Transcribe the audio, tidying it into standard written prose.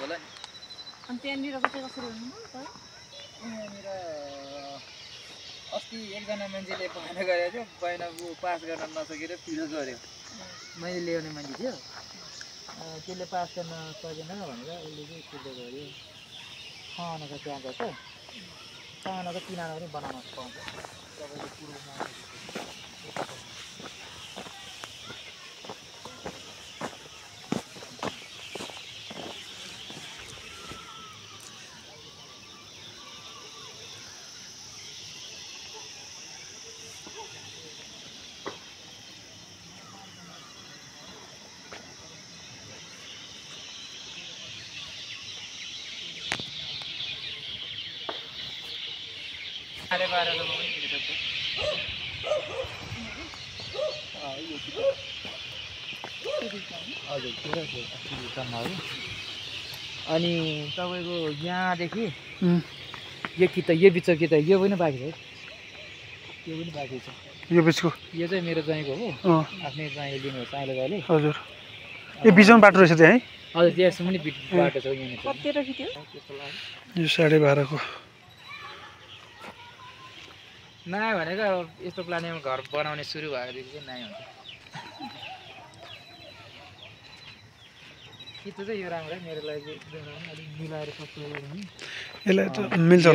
होला नि अनि त्यहाँनिरको चाहिँ कसरी भन्नुभयो त यहाँनिर अस्ति एकजना मान्छेले बहाना गरेको थियो बहिनाको पास गर्न नसकेर पिरो गर्यो मैले ल्याउने मान्छे थियो त्यसले पास गर्न सकेन भनेर उसले चाहिँ फिर्ता गर्यो खानाको त्यहाँ गएको खानाको किनारा पनि बनाउन पाउँछ तपाईँको पुरोमा 12:30 को पनि हिँड्न सक्छ हजुर पुरा छ अनि तपाईको यहाँदेखि यो कि त यो बिच कि त यो पनि बाँकी छ है यो पनि बाँकी छ यो बिचको यो चाहिँ मेरो ज्वाइँको हो आफ्नै ज्वाइँले लिनुहोस् आइले दाइले हजुर यो बिचमा बाटो रहेछ त्यहाँ है हजुर त्यसमा पनि बाटो छ यहाँ कति राखिदियो यो 12:30 को नआयो भनेको अब यस्तो प्लानिङमा घर बनाउने सुरु भएदेखि चाहिँ नआयो हुन्छ कि त चाहिँ यो राम्रो है मेरो लागि अलिक मिलाएर सक्छु यसलाई त मिल्छ